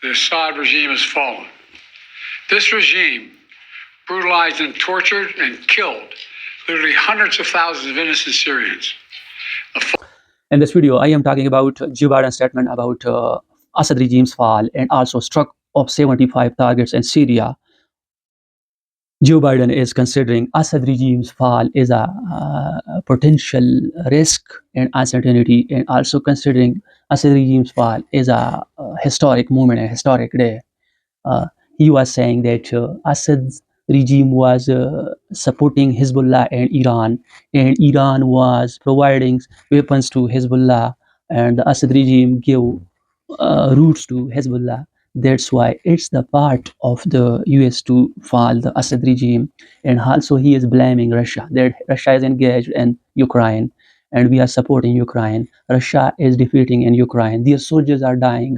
The Assad regime has fallen. This regime brutalized and tortured and killed literally hundreds of thousands of innocent Syrians. In this video, I am talking about Joe Biden's statement about Assad regime's fall and also struck of 75 targets in Syria. Joe Biden is considering Assad regime's fall is a potential risk and uncertainty, and also considering Assad regime's fall is a historic moment, a historic day. He was saying that Assad's regime was supporting Hezbollah and Iran was providing weapons to Hezbollah, and the Assad regime gave routes to Hezbollah. That's why it's the part of the US to fall the Assad regime. And also he is blaming Russia, that Russia is engaged in Ukraine and we are supporting Ukraine. Russia is defeating in Ukraine. Their soldiers are dying,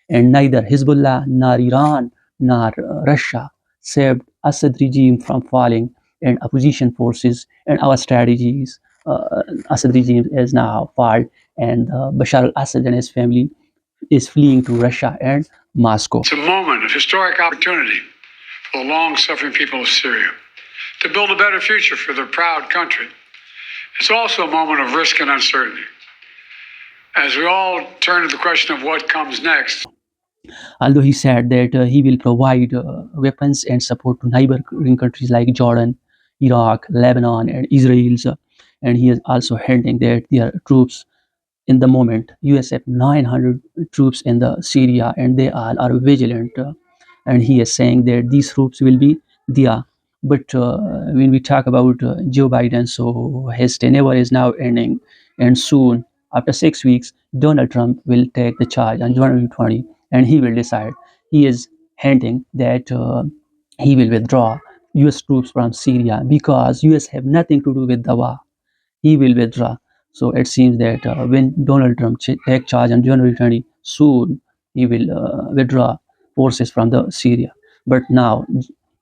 and neither Hezbollah nor Iran nor Russia saved Assad regime from falling, and opposition forces and our strategies. Assad regime is now fall, and Bashar Al Assad and his family is fleeing to Russia and Moscow. It's a moment of historic opportunity for the long-suffering people of Syria to build a better future for their proud country. It's also a moment of risk and uncertainty. As we all turn to the question of what comes next, although he said that he will provide weapons and support to neighboring countries like Jordan, Iraq, Lebanon, and Israel, and he is also hinting that their troops in the moment, US have 900 troops in the Syria, and they all are vigilant. And he is saying that these troops will be there. But when we talk about Joe Biden, so his tenure is now ending, and soon, after 6 weeks, Donald Trump will take the charge on January 20, and he will decide. He is hinting that he will withdraw US troops from Syria because US have nothing to do with the war. He will withdraw. So it seems that when Donald Trump take charge on January 20, soon he will withdraw forces from the Syria. But now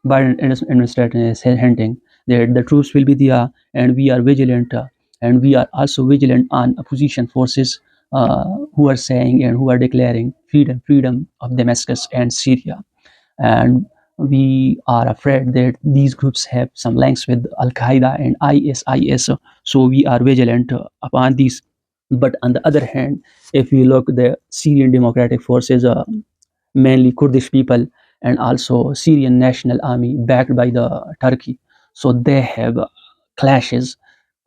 Biden administration is hinting that the troops will be there, and we are vigilant, and we are also vigilant on opposition forces who are saying and who are declaring freedom of Damascus and Syria. And we are afraid that these groups have some links with Al Qaeda and ISIS, so we are vigilant upon these. But on the other hand, if we look the Syrian Democratic Forces, mainly Kurdish people, and also Syrian National Army backed by the Turkey, so they have clashes.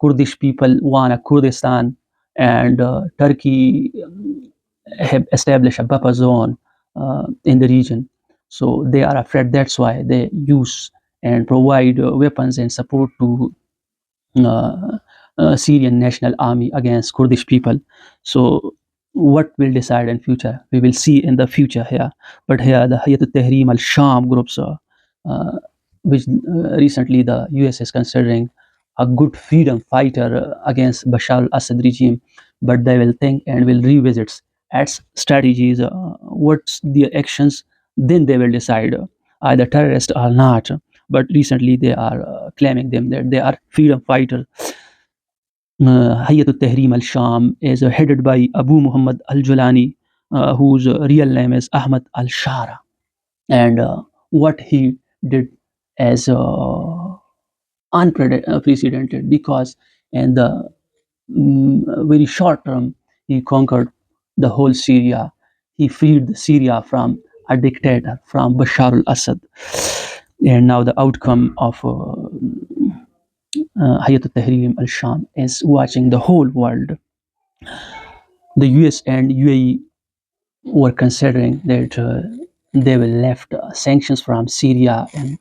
Kurdish people want a Kurdistan, and Turkey have established a buffer zone in the region. So they are afraid. That's why they use and provide weapons and support to Syrian National Army against Kurdish people. So what will decide in future? We will see in the future here. But here the Hayat al-Tahrim al-Sham groups, which recently the US is considering a good freedom fighter against Bashar al-Assad regime, but they will think and will revisit its strategies, what's their actions, then they will decide either terrorist or not. But recently they are claiming them that they are freedom fighters. Hayat al-Tahrim al-Sham is headed by Abu Muhammad al-Julani, whose real name is Ahmad al-Shara. And what he did as unprecedented, because in the very short term, he conquered the whole Syria. He freed Syria from a dictator, from Bashar al-Assad. And now the outcome of Hayat al-Tahrim al-Sham is watching the whole world. The US and UAE were considering that they will lift sanctions from Syria and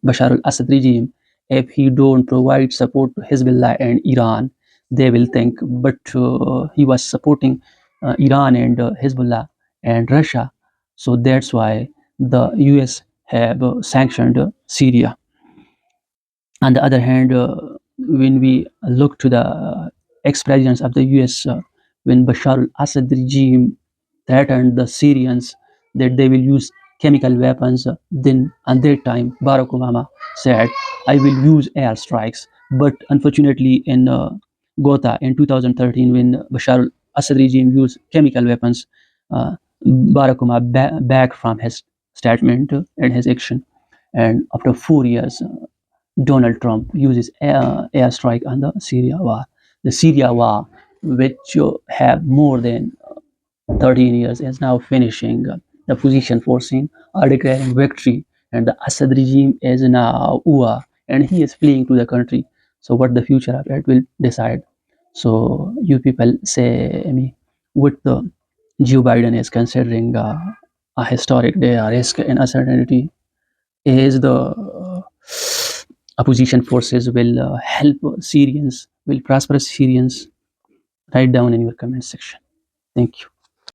Bashar al-Assad regime if he don't provide support to Hezbollah and Iran. They will think, but he was supporting Iran and Hezbollah and Russia, so that's why the US have sanctioned Syria. On the other hand, when we look to the ex-presidents of the US, when Bashar al-Assad regime threatened the Syrians that they will use chemical weapons, then at that time Barack Obama said, I will use airstrikes. But unfortunately in Ghouta in 2013, when Bashar al-Assad regime used chemical weapons, Barack Obama back from his statement and his action. And after 4 years, Donald Trump uses airstrike on the Syria war. The Syria war, which have more than 13 years, is now finishing. The opposition forcing are declaring victory, and the Assad regime is now over, and he is fleeing to the country. So, what the future of it will decide. So, you people say me what the Joe Biden is considering a historic day, a risk and uncertainty is the opposition forces will help Syrians, will prosperous Syrians. Write down in your comment section. Thank you.